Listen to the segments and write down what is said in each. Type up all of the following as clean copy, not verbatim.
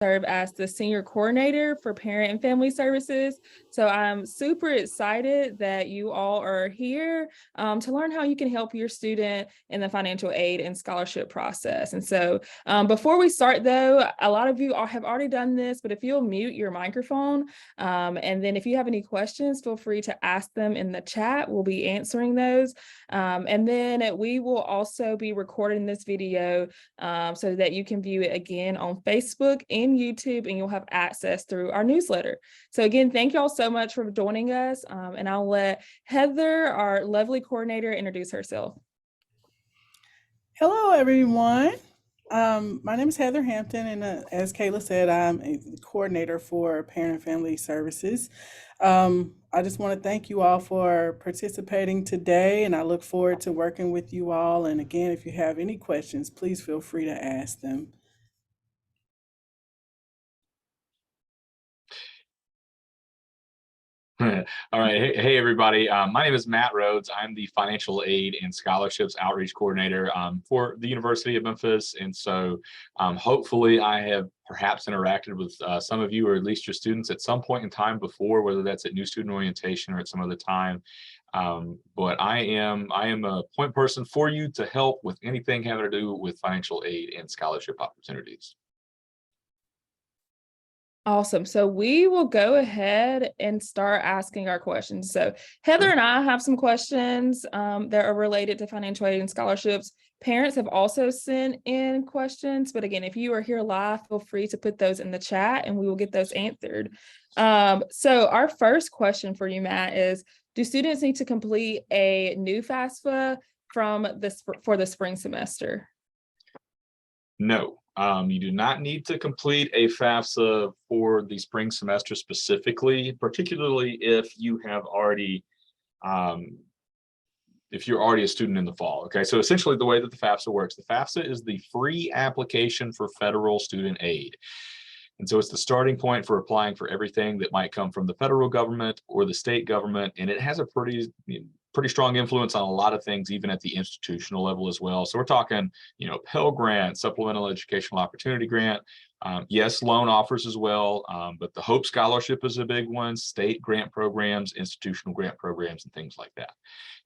serve as the senior coordinator for parent and family services. So I'm super excited that you all are here to learn how you can help your student in the financial aid and scholarship process. And so before we start though, a lot of you all have already done this, but if you'll mute your microphone, and then if you have any questions, feel free to ask them in the chat. We'll be answering those. And then we will also be recording this video so that you can view it again on Facebook and YouTube, and you'll have access through our newsletter. So again, thank y'all so much for joining us. And I'll let Heather, our lovely coordinator, introduce herself. Hello, everyone. My name is Heather Hampton, and as Kayla said, I'm a coordinator for Parent and Family Services. I just want to thank you all for participating today, and I look forward to working with you all. And again, if you have any questions, please feel free to ask them. All right. Hey, everybody. My name is Matt Rhodes. I'm the Financial Aid and Scholarships Outreach Coordinator for the University of Memphis. And so hopefully I have perhaps interacted with some of you, or at least your students, at some point in time before, whether that's at new student orientation or at some other time. But I am a point person for you to help with anything having to do with financial aid and scholarship opportunities. Awesome. So we will go ahead and start asking our questions. So Heather and I have some questions that are related to financial aid and scholarships. Parents have also sent in questions, but again, if you are here live, feel free to put those in the chat and we will get those answered. So our first question for you, Matt, is, do students need to complete a new FAFSA for the spring semester? No. You do not need to complete a FAFSA for the spring semester specifically, particularly if you have already, if you're already a student in the fall. Okay, so essentially the way that the FAFSA works, the FAFSA is the free application for federal student aid. And so it's the starting point for applying for everything that might come from the federal government or the state government. And it has a pretty strong influence on a lot of things, even at the institutional level as well. So we're talking, Pell Grant, Supplemental Educational Opportunity Grant, yes, loan offers as well, but the Hope Scholarship is a big one, state grant programs, institutional grant programs, and things like that.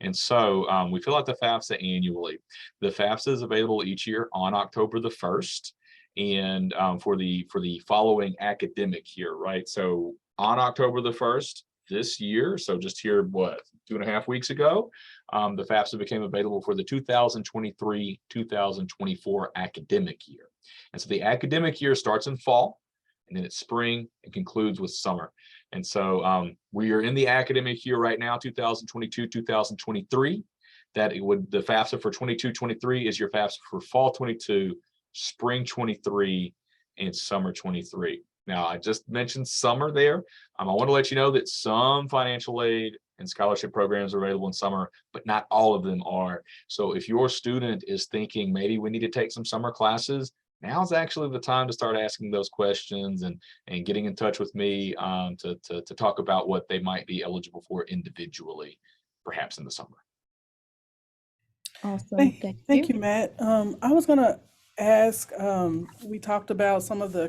And so we fill out the FAFSA annually. The FAFSA is available each year on October the 1st. And for the following academic year, right? So on October the 1st this year, so just here, 2.5 weeks ago, the FAFSA became available for the 2023-2024 academic year. And so the academic year starts in fall, and then it's spring and concludes with summer. And so we are in the academic year right now, 2022-2023. The FAFSA for 22-23 is your FAFSA for fall 22, spring 23, and summer 23. Now, I just mentioned summer there. I want to let you know that some financial aid and scholarship programs are available in summer, but not all of them are. So if your student is thinking maybe we need to take some summer classes, now's actually the time to start asking those questions and getting in touch with me to talk about what they might be eligible for individually, perhaps in the summer. Awesome. Thank you, Matt. I was going to ask, we talked about some of the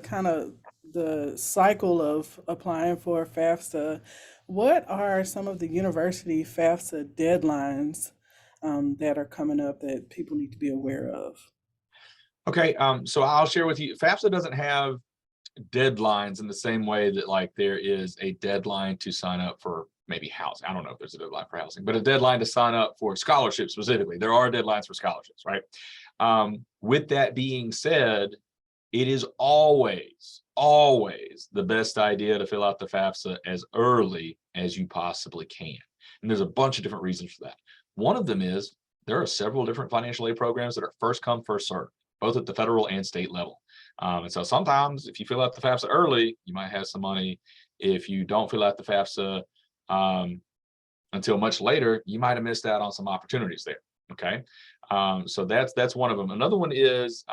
the cycle of applying for FAFSA. What are some of the university FAFSA deadlines that are coming up that people need to be aware of? Okay, so I'll share with you, FAFSA doesn't have deadlines in the same way that there is a deadline to sign up for maybe housing. I don't know if there's a deadline for housing, but a deadline to sign up for scholarships specifically. There are deadlines for scholarships, right? With that being said, it is always the best idea to fill out the FAFSA as early as you possibly can. And there's a bunch of different reasons for that. One of them is there are several different financial aid programs that are first come, first served, both at the federal and state level. And so sometimes if you fill out the FAFSA early, you might have some money. If you don't fill out the FAFSA until much later, you might have missed out on some opportunities there. Okay, so that's one of them. Another one is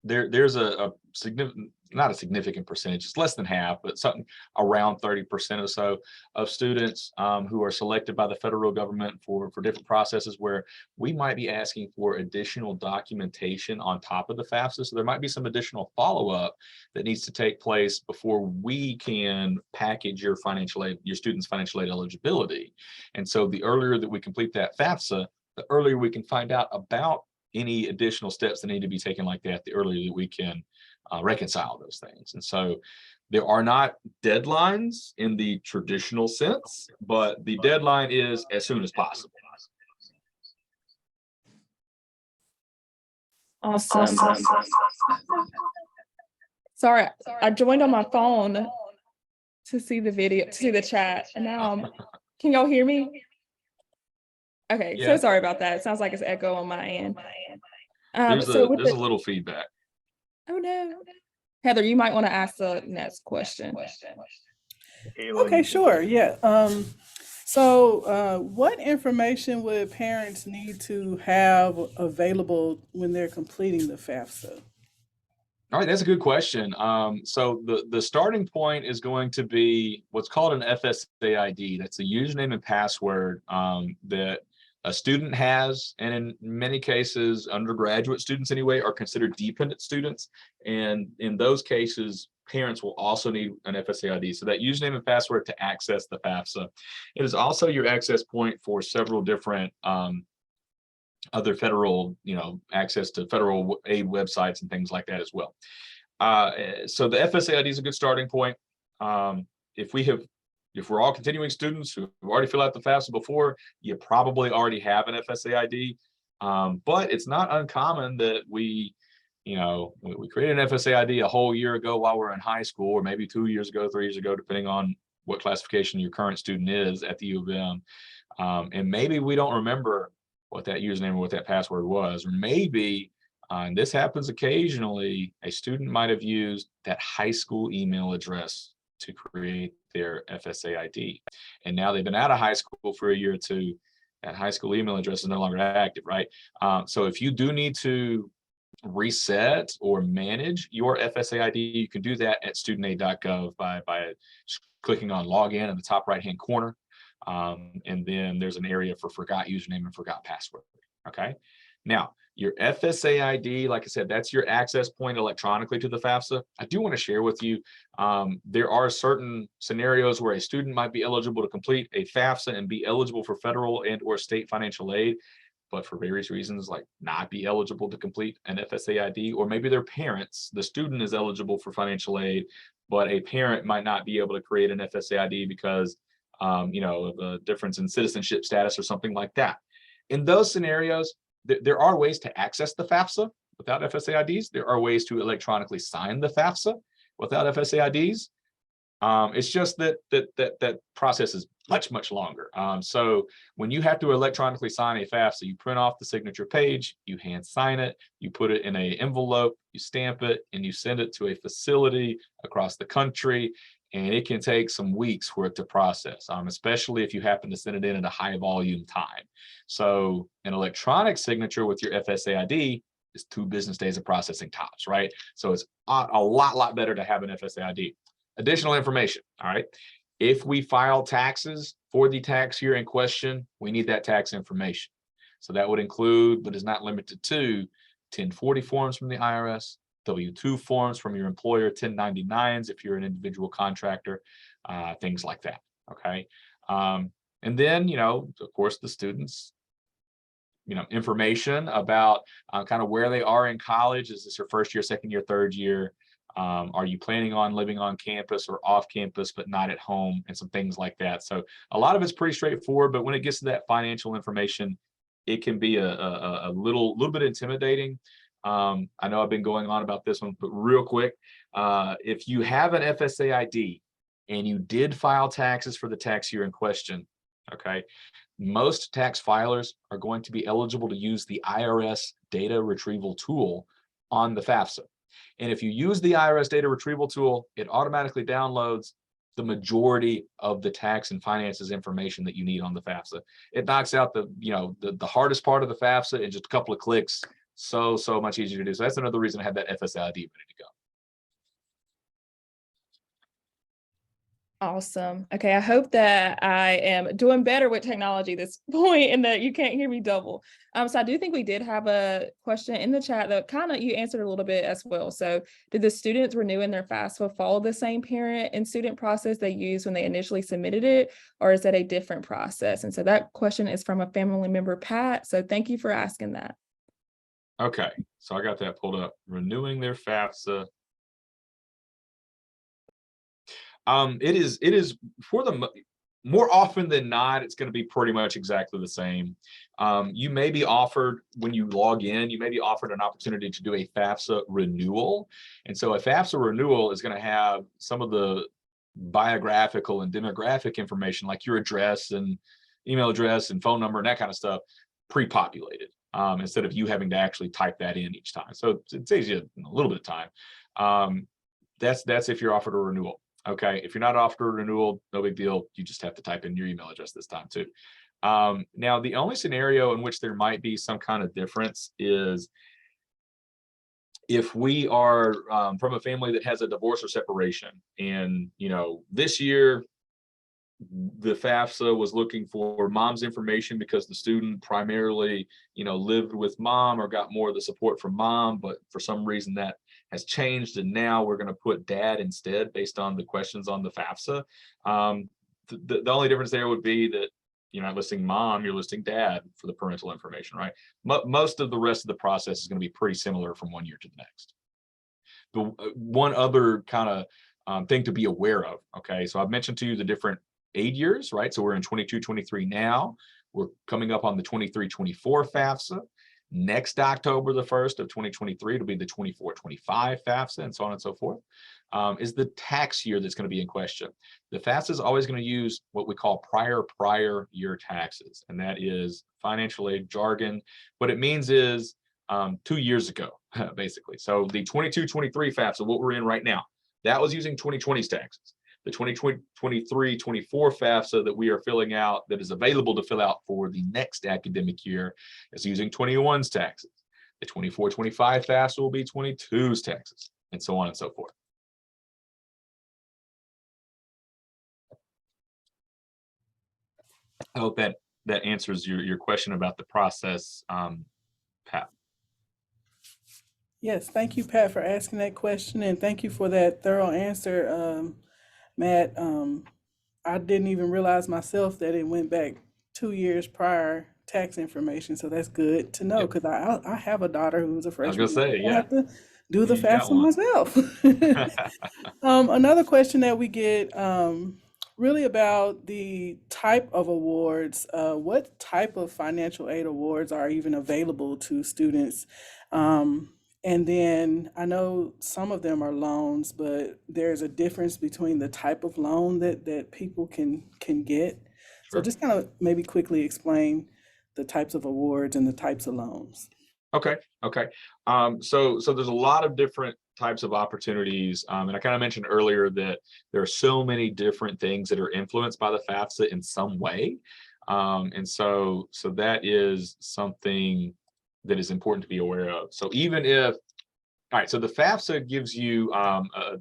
there's a significant not a significant percentage, it's less than half, but something around 30% or so of students who are selected by the federal government for different processes where we might be asking for additional documentation on top of the FAFSA. So there might be some additional follow-up that needs to take place before we can package your financial aid, your student's financial aid eligibility. And so the earlier that we complete that FAFSA, the earlier we can find out about any additional steps that need to be taken like that, the earlier that we can reconcile those things. And so there are not deadlines in the traditional sense, but the deadline is as soon as possible. Awesome. Sorry, I joined on my phone to see the video, to see the chat, and now can y'all hear me? Okay, Yeah. so sorry about that. It sounds like it's echo on my end. There's So a little feedback. oh no. Heather, you might want to ask the next question. Okay, sure. Yeah. So what information would parents need to have available when they're completing the FAFSA? All right, that's a good question. So the starting point is going to be what's called an FSA ID. That's a username and password that a student has, and in many cases, undergraduate students anyway, are considered dependent students. And in those cases, parents will also need an FSA ID. So that username and password to access the FAFSA. It is also your access point for several different other federal, access to federal aid websites and things like that as well. So the FSA ID is a good starting point. If we're all continuing students who already filled out the FAFSA before, you probably already have an FSA ID. But it's not uncommon that we created an FSA ID a whole year ago while we're in high school, or maybe 2 years ago, 3 years ago, depending on what classification your current student is at the U of M. And maybe we don't remember what that username or what that password was, or maybe, and this happens occasionally, a student might have used that high school email address to create their FSA ID. And now they've been out of high school for a year or two, that high school email address is no longer active, right? So if you do need to reset or manage your FSA ID, you can do that at studentaid.gov by clicking on login in the top right-hand corner. And then there's an area for forgot username and forgot password, okay? Now, your FSA ID, like I said, that's your access point electronically to the FAFSA. I do want to share with you, there are certain scenarios where a student might be eligible to complete a FAFSA and be eligible for federal and or state financial aid, but for various reasons, like not be eligible to complete an FSA ID, or maybe their parents, the student is eligible for financial aid, but a parent might not be able to create an FSA ID because of a difference in citizenship status or something like that. In those scenarios, there are ways to access the FAFSA without FSA IDs. There are ways to electronically sign the FAFSA without FSA IDs. It's just that process is much longer. So when you have to electronically sign a FAFSA, you print off the signature page, you hand sign it, you put it in an envelope, you stamp it, and you send it to a facility across the country. And it can take some weeks for it to process, especially if you happen to send it in at a high volume time. So an electronic signature with your FSA ID is 2 business days of processing tops, right? So it's a lot better to have an FSA ID. Additional information, all right? If we file taxes for the tax year in question, we need that tax information. So that would include, but is not limited to, 1040 forms from the IRS, W-2 forms from your employer, 1099s if you're an individual contractor, things like that, okay? And then, of course, the students, information about kind of where they are in college. Is this your first year, second year, third year? Are you planning on living on campus or off campus, but not at home, and some things like that. So a lot of it's pretty straightforward, but when it gets to that financial information, it can be a little bit intimidating. I know I've been going on about this one, but real quick, if you have an FSA ID and you did file taxes for the tax year in question, okay, most tax filers are going to be eligible to use the IRS data retrieval tool on the FAFSA. And if you use the IRS data retrieval tool, it automatically downloads the majority of the tax and finances information that you need on the FAFSA. It knocks out the hardest part of the FAFSA in just a couple of clicks. So much easier to do. So that's another reason I have that FSA ID ready to go. Awesome. Okay, I hope that I am doing better with technology this point and that you can't hear me double. So I do think we did have a question in the chat that kind of you answered a little bit as well. So did the students renewing their FAFSA follow the same parent and student process they used when they initially submitted it, or is that a different process? And so that question is from a family member, Pat. So thank you for asking that. Okay, so I got that pulled up. Renewing their FAFSA. It is for the more often than not, it's going to be pretty much exactly the same. You may be offered when you log in, you may be offered an opportunity to do a FAFSA renewal. And so a FAFSA renewal is going to have some of the biographical and demographic information like your address and email address and phone number and that kind of stuff pre-populated, instead of you having to actually type that in each time. So it saves you a little bit of time. That's if you're offered a renewal. Okay, if you're not offered a renewal, no big deal. You just have to type in your email address this time too. Now, the only scenario in which there might be some kind of difference is if we are from a family that has a divorce or separation, and this year the FAFSA was looking for mom's information because the student primarily, lived with mom or got more of the support from mom, but for some reason that has changed, and now we're going to put dad instead based on the questions on the FAFSA. The only difference there would be that you're not listing mom, you're listing dad for the parental information, right? Most of the rest of the process is going to be pretty similar from one year to the next. The one other kind of thing to be aware of, okay, so I've mentioned to you the different aid years, right? So we're in 22-23 now. We're coming up on the 23-24 FAFSA. Next October the 1st of 2023, it'll be the 24-25 FAFSA, and so on and so forth, is the tax year that's going to be in question. The FAFSA is always going to use what we call prior year taxes, and that is financial aid jargon. What it means is 2 years ago, basically. So the 22-23 FAFSA, what we're in right now, that was using 2020's taxes. The 2023-24 FAFSA that we are filling out, that is available to fill out for the next academic year, is using 21's taxes. The 24-25 FAFSA will be 22's taxes, and so on and so forth. I hope that answers your question about the process, Pat. Yes, thank you, Pat, for asking that question, and thank you for that thorough answer, Matt. I didn't even realize myself that it went back 2 years prior tax information, so that's good to know Yep. because I have a daughter who's a I was freshman. gonna say, I yeah, have to do the you got FAFSA one. myself. Another question that we get really about the type of awards. What type of financial aid awards are even available to students? And then I know some of them are loans, but there's a difference between the type of loan that people can get. So Sure. just kind of maybe quickly explain the types of awards and the types of loans. Okay. So there's a lot of different types of opportunities, and I kind of mentioned earlier that there are so many different things that are influenced by the FAFSA in some way, and so that is something that is important to be aware of. So even if, all right, so the FAFSA gives you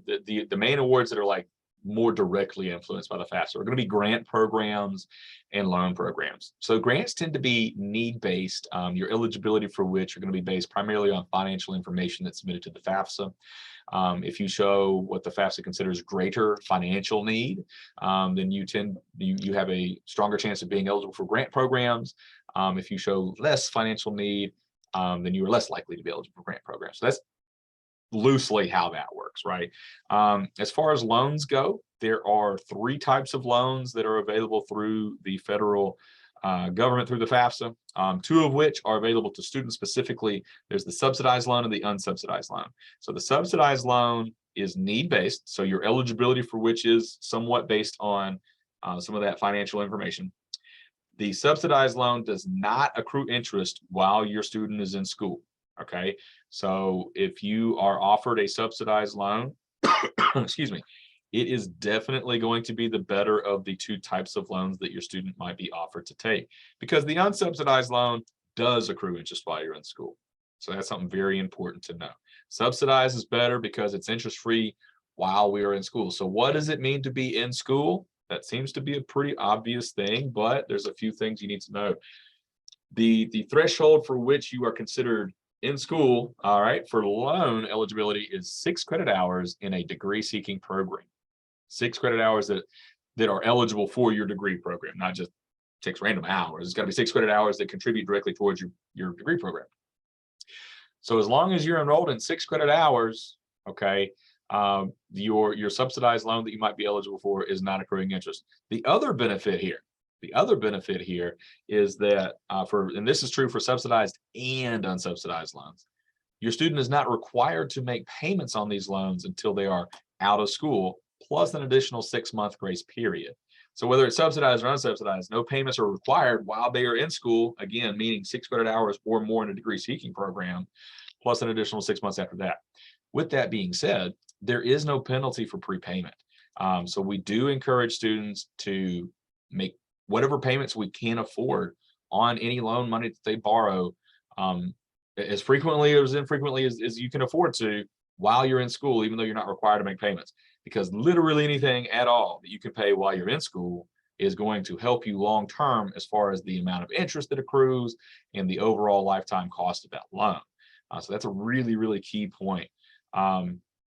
the main awards that are like more directly influenced by the FAFSA are going to be grant programs and loan programs. So grants tend to be need-based, your eligibility for which are going to be based primarily on financial information that's submitted to the FAFSA. If you show what the FAFSA considers greater financial need, then you have a stronger chance of being eligible for grant programs. If you show less financial need, then you are less likely to be eligible for grant programs. So that's loosely how that works, right? As far as loans go, there are 3 types of loans that are available through the federal government through the FAFSA, 2 of which are available to students specifically. There's the subsidized loan and the unsubsidized loan. So the subsidized loan is need-based, so your eligibility for which is somewhat based on some of that financial information. The subsidized loan does not accrue interest while your student is in school. Okay, so if you are offered a subsidized loan, excuse me, it is definitely going to be the better of the 2 types of loans that your student might be offered to take, because the unsubsidized loan does accrue interest while you're in school. So that's something very important to know. Subsidized is better because it's interest-free while we are in school. So what does it mean to be in school? That seems to be a pretty obvious thing, but there's a few things you need to know. The threshold for which you are considered in school, all right, for loan eligibility is 6 credit hours in a degree seeking program. 6 credit hours that are eligible for your degree program, not just 6 random hours. It's got to be 6 credit hours that contribute directly towards your degree program. So as long as you're enrolled in 6 credit hours, okay, your subsidized loan that you might be eligible for is not accruing interest. The other benefit here is that and this is true for subsidized and unsubsidized loans, your student is not required to make payments on these loans until they are out of school, plus an additional 6-month grace period. So whether it's subsidized or unsubsidized, no payments are required while they are in school, again, meaning 6 credit hours or more in a degree seeking program, plus an additional 6 months after that. With that being said, there is no penalty for prepayment. So we do encourage students to make whatever payments we can afford on any loan money that they borrow, as frequently or as infrequently as you can afford to while you're in school, even though you're not required to make payments. Because literally anything at all that you can pay while you're in school is going to help you long term as far as the amount of interest that accrues and the overall lifetime cost of that loan. So that's a really, really key point.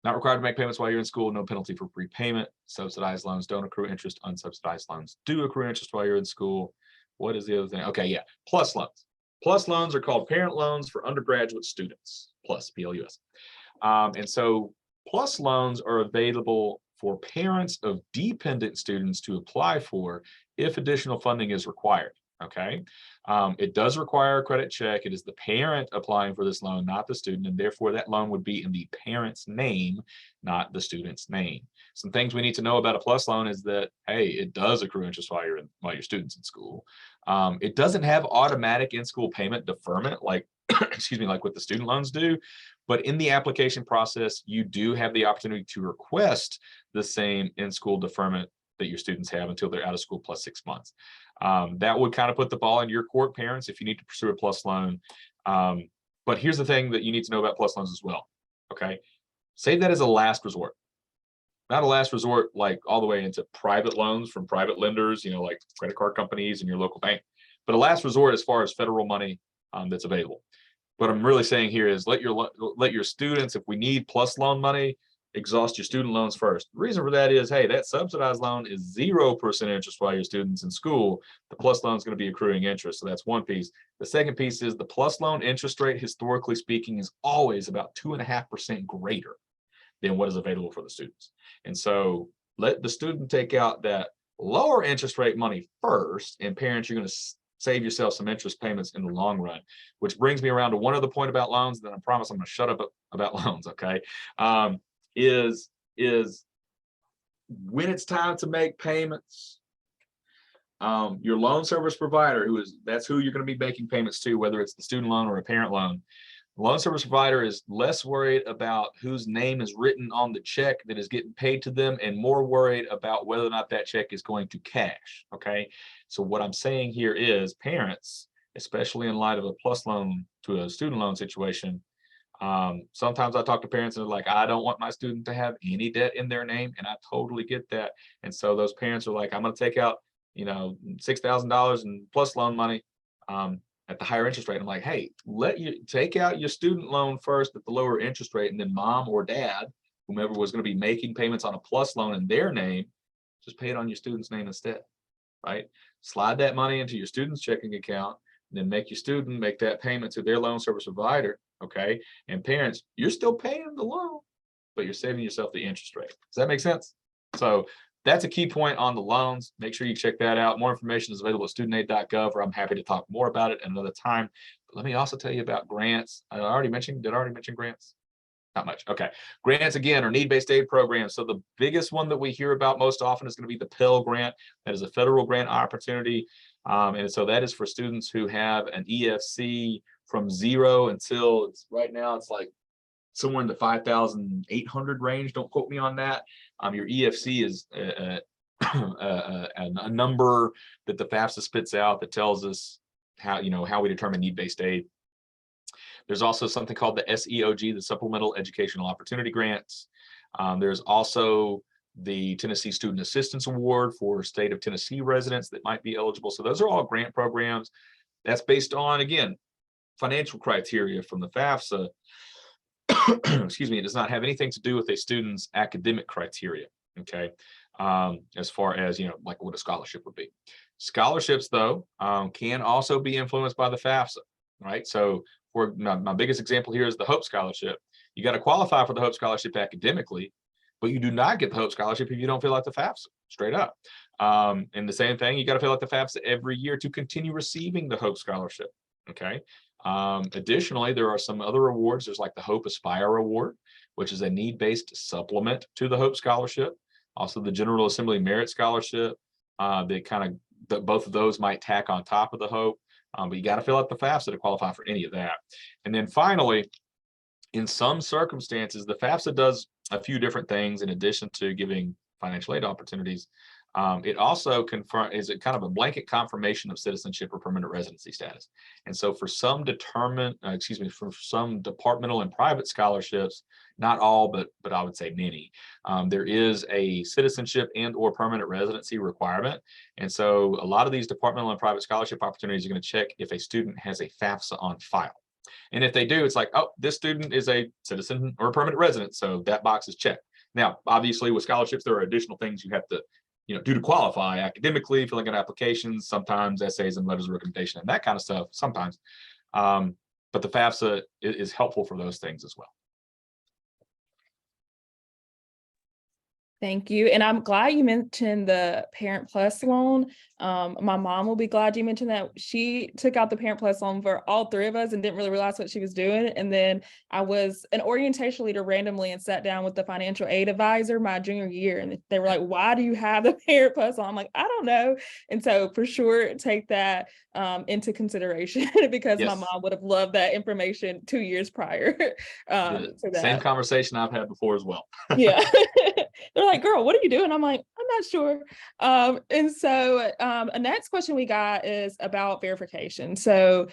Not required to make payments while you're in school, no penalty for prepayment. Subsidized loans don't accrue interest, unsubsidized loans do accrue interest while you're in school. What is the other thing? Okay, yeah, plus loans. Plus loans are called parent loans for undergraduate students, plus PLUS. And so plus loans are available for parents of dependent students to apply for if additional funding is required. Okay. It does require a credit check. It is the parent applying for this loan, not the student, and therefore that loan would be in the parent's name, not the student's name. Some things we need to know about a plus loan is that, hey, it does accrue interest while your student's in school. It doesn't have automatic in-school payment deferment like excuse me, like what the student loans do. But in the application process, you do have the opportunity to request the same in-school deferment that your students have until they're out of school plus 6 months. That would kind of put the ball in your court, parents, if you need to pursue a plus loan. But here's the thing that you need to know about plus loans as well. Okay, save that as a last resort. Not a last resort like all the way into private loans from private lenders, like credit card companies and your local bank, but a last resort as far as federal money that's available. What I'm really saying here is let your students, if we need plus loan money, exhaust your student loans first. The reason for that is, hey, that subsidized loan is 0% interest while your student's in school. The plus loan is going to be accruing interest. So that's one piece. The second piece is the plus loan interest rate, historically speaking, is always about 2.5% greater than what is available for the students. And so let the student take out that lower interest rate money first, and parents, you're going to save yourself some interest payments in the long run, which brings me around to one other point about loans. Then I promise I'm going to shut up about loans. Okay. Is when it's time to make payments, your loan service provider, that's who you're going to be making payments to, whether it's the student loan or a parent loan. The loan service provider is less worried about whose name is written on the check that is getting paid to them and more worried about whether or not that check is going to cash. Okay. So what I'm saying here is parents, especially in light of a plus loan to a student loan situation, sometimes I talk to parents and they're like, I don't want my student to have any debt in their name. And I totally get that. And so those parents are like, I'm going to take out, $6,000 in plus loan money at the higher interest rate. I'm like, hey, let you take out your student loan first at the lower interest rate. And then mom or dad, whomever was going to be making payments on a plus loan in their name, just pay it on your student's name instead, right? Slide that money into your student's checking account, and then make your student make that payment to their loan service provider. Okay. And parents, you're still paying the loan, but you're saving yourself the interest rate. Does that make sense? So that's a key point on the loans. Make sure you check that out. More information is available at studentaid.gov, or I'm happy to talk more about it at another time. But let me also tell you about grants. Did I already mention grants? Not much. Okay. Grants, again, are need-based aid programs. So the biggest one that we hear about most often is going to be the Pell Grant. That is a federal grant opportunity. And so that is for students who have an EFC from 0 until right now it's like somewhere in the 5,800 range. Don't quote me on that. Your EFC is a number that the FAFSA spits out that tells us how we determine need-based aid. There's also something called the SEOG, the Supplemental Educational Opportunity Grants. There's also the Tennessee Student Assistance Award for state of Tennessee residents that might be eligible. So those are all grant programs. That's based on, again, financial criteria from the FAFSA. Excuse me, it does not have anything to do with a student's academic criteria, okay? As far as, like what a scholarship would be. Scholarships, though, can also be influenced by the FAFSA, right? So for my biggest example here is the Hope Scholarship. You got to qualify for the Hope Scholarship academically, but you do not get the Hope Scholarship if you don't fill out the FAFSA, straight up. And the same thing, you got to fill out the FAFSA every year to continue receiving the Hope Scholarship, okay? Additionally, there are some other awards. There's like the Hope Aspire Award, which is a need-based supplement to the Hope Scholarship. Also the General Assembly Merit Scholarship. Both of those might tack on top of the Hope, but you got to fill out the FAFSA to qualify for any of that. And then finally, in some circumstances, the FAFSA does a few different things in addition to giving financial aid opportunities. It also is a kind of a blanket confirmation of citizenship or permanent residency status. And so for some for some departmental and private scholarships, not all, but I would say many, there is a citizenship and or permanent residency requirement. And so a lot of these departmental and private scholarship opportunities are going to check if a student has a FAFSA on file. And if they do, it's like, oh, this student is a citizen or a permanent resident. So that box is checked. Now, obviously with scholarships, there are additional things you have to do to qualify academically, filling out applications, sometimes essays and letters of recommendation and that kind of stuff, sometimes. But the FAFSA is helpful for those things as well. Thank you. And I'm glad you mentioned the Parent Plus loan. My mom will be glad you mentioned that. She took out the Parent Plus loan for all three of us and didn't really realize what she was doing. And then I was an orientation leader randomly and sat down with the financial aid advisor my junior year. And they were like, why do you have the Parent Plus loan? I'm like, I don't know. And so for sure, take that into consideration because Yes. my mom would have loved that information 2 years prior. To that. Same conversation I've had before as well. Yeah. They're like, girl, what are you doing? I'm like, I'm not sure. And so a next question we got is about verification. So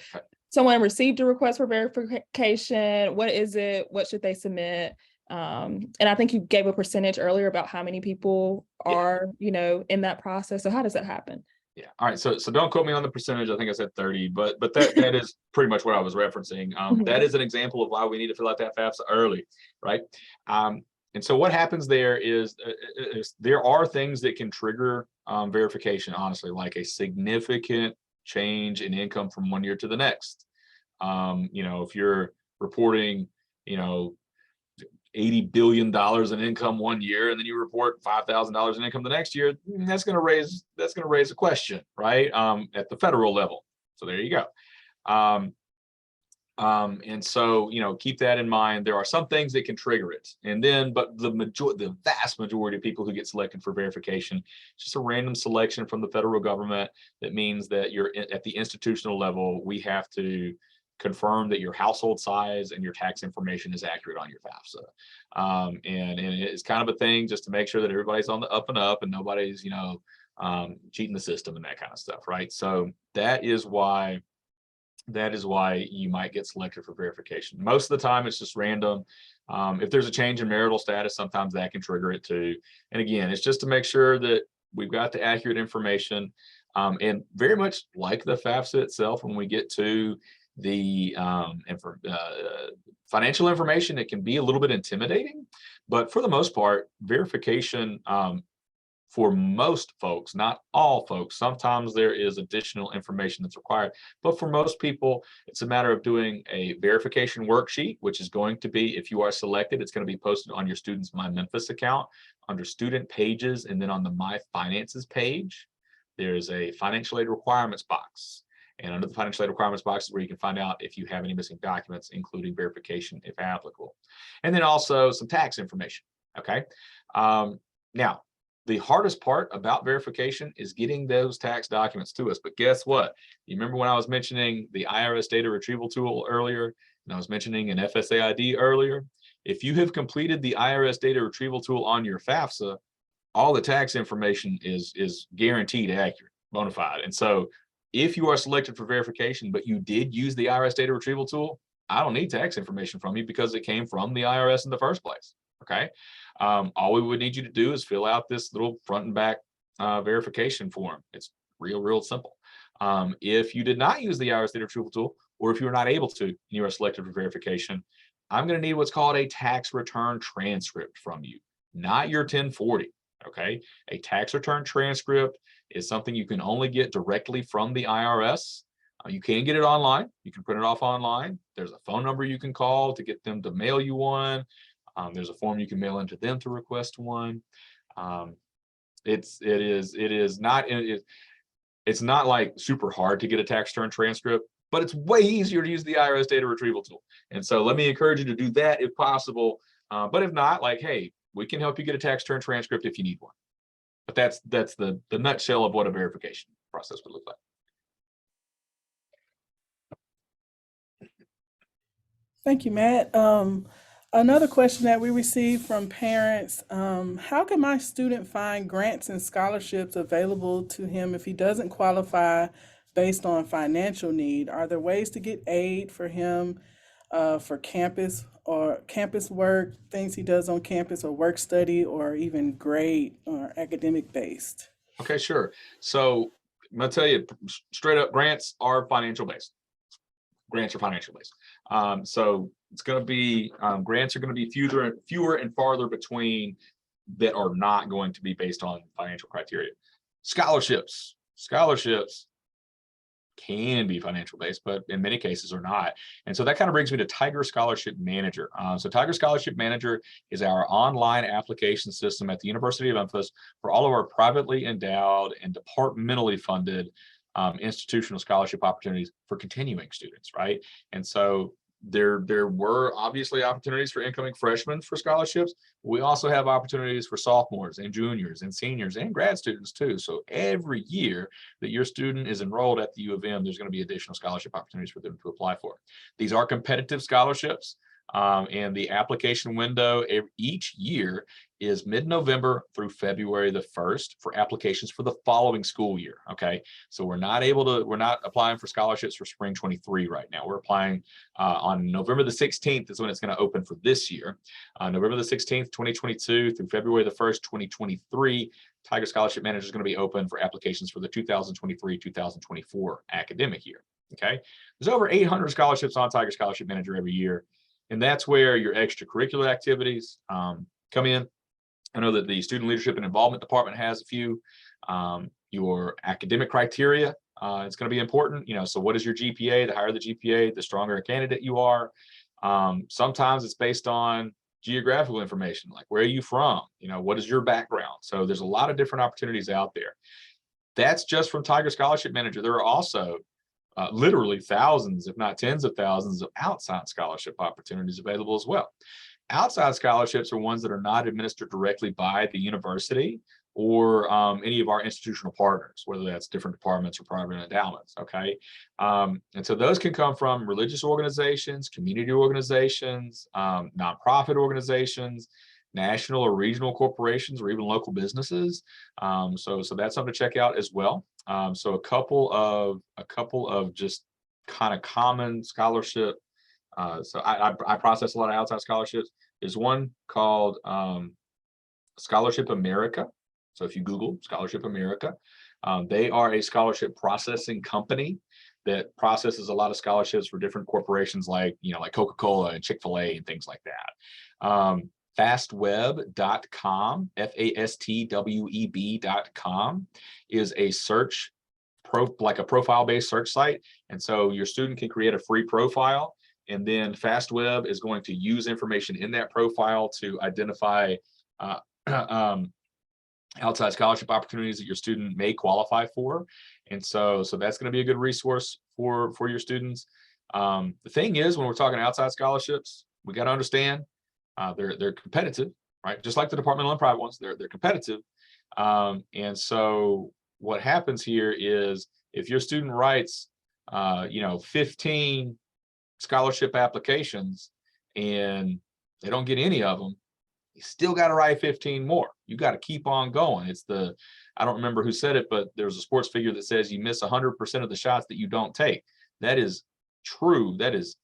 someone received a request for verification. What is it? What should they submit? And I think you gave a percentage earlier about how many people are, in that process. So how does that happen? Yeah. All right. So don't quote me on the percentage. I think I said 30, but that is pretty much what I was referencing. That is an example of why we need to fill out that FAFSA early, right? And so what happens there is there are things that can trigger verification, honestly, like a significant change in income from one year to the next. If you're reporting, $80 billion in income one year, and then you report $5,000 in income the next year, that's going to raise a question, right? At the federal level. So there you go. And so, keep that in mind. There are some things that can trigger it. And then, but the vast majority of people who get selected for verification, it's just a random selection from the federal government. That means that you're at the institutional level, we have to confirm that your household size and your tax information is accurate on your FAFSA. And it's kind of a thing just to make sure that everybody's on the up and up and nobody's, cheating the system and that kind of stuff, right? So that is why you might get selected for verification. Most of the time, it's just random. If there's a change in marital status, sometimes that can trigger it too. And again, it's just to make sure that we've got the accurate information. And very much like the FAFSA itself, when we get to the financial information, it can be a little bit intimidating. But for the most part, verification, for most folks, not all folks, sometimes there is additional information that's required. But for most people, it's a matter of doing a verification worksheet, which is going to be, if you are selected, it's going to be posted on your student's My Memphis account under student pages. And then on the My Finances page, there's a financial aid requirements box. And under the financial aid requirements box is where you can find out if you have any missing documents, including verification if applicable. And then also some tax information, okay? Now, the hardest part about verification is getting those tax documents to us. But guess what? You remember when I was mentioning the IRS data retrieval tool earlier, and I was mentioning an FSA ID earlier? If you have completed the IRS data retrieval tool on your FAFSA, all the tax information is guaranteed accurate, bona fide. And so if you are selected for verification, but you did use the IRS data retrieval tool, I don't need tax information from you because it came from the IRS in the first place. Okay. All we would need you to do is fill out this little front and back verification form. It's real simple. If you did not use the IRS data retrieval tool, or if you were not able to, and you are selected for verification, I'm going to need what's called a tax return transcript from you, not your 1040. Okay. A tax return transcript is something you can only get directly from the IRS. You can get it online. You can print it off online. There's a phone number you can call to get them to mail you one. There's a form you can mail into them to request one. It's not like super hard to get a tax return transcript, but it's way easier to use the IRS data retrieval tool. And so let me encourage you to do that if possible. But if not, like, hey, we can help you get a tax return transcript if you need one. But that's the nutshell of what a verification process would look like. Thank you, Matt. Another question that we received from parents, how can my student find grants and scholarships available to him if he doesn't qualify based on financial need? Are there ways to get aid for him for campus or campus work, things he does on campus, or work study, or even grade or academic based? Okay, sure. So I'm gonna tell you straight up, grants are financial based. So it's going to be grants are going to be fewer and farther between that are not going to be based on financial criteria. Scholarships can be financial based, but in many cases are not. And so that kind of brings me to Tiger Scholarship Manager. So Tiger Scholarship Manager is our online application system at the University of Memphis for all of our privately endowed and departmentally funded institutional scholarship opportunities for continuing students, right? And so there were obviously opportunities for incoming freshmen for scholarships. We also have opportunities for sophomores and juniors and seniors and grad students too. So every year that your student is enrolled at the U of M, there's going to be additional scholarship opportunities for them to apply for. These are competitive scholarships. And the application window each year is mid-November through February the 1st for applications for the following school year. Okay, so we're not applying for scholarships for spring 23 right now. We're applying on November the 16th is when it's going to open for this year. November the 16th, 2022 through February the 1st, 2023, Tiger Scholarship Manager is going to be open for applications for the 2023-2024 academic year. Okay, there's over 800 scholarships on Tiger Scholarship Manager every year. And that's where your extracurricular activities come in. I know that the Student Leadership and Involvement Department has a few. Your academic criteria, it's going to be important. So what is your GPA? The higher the GPA, the stronger a candidate you are. Sometimes it's based on geographical information, like where are you from? What is your background? So there's a lot of different opportunities out there. That's just from Tiger Scholarship Manager. There are also literally thousands, if not tens of thousands, of outside scholarship opportunities available as well. Outside scholarships are ones that are not administered directly by the university or any of our institutional partners, whether that's different departments or private endowments. Okay, and so those can come from religious organizations, community organizations, nonprofit organizations, national or regional corporations, or even local businesses. So that's something to check out as well. So a couple of just kind of common scholarship. So I process a lot of outside scholarships. There's one called Scholarship America. So if you Google Scholarship America, they are a scholarship processing company that processes a lot of scholarships for different corporations like Coca-Cola and Chick-fil-A and things like that. Fastweb.com, FASTWEB.com is a like a profile-based search site. And so your student can create a free profile, and then Fastweb is going to use information in that profile to identify outside scholarship opportunities that your student may qualify for. And so that's going to be a good resource for your students. The thing is, when we're talking outside scholarships, we got to understand they're competitive, right? Just like the departmental and private ones, they're competitive. And so what happens here is if your student writes, 15 scholarship applications and they don't get any of them, you still got to write 15 more. You got to keep on going. I don't remember who said it, but there's a sports figure that says you miss 100% of the shots that you don't take. That is true. That is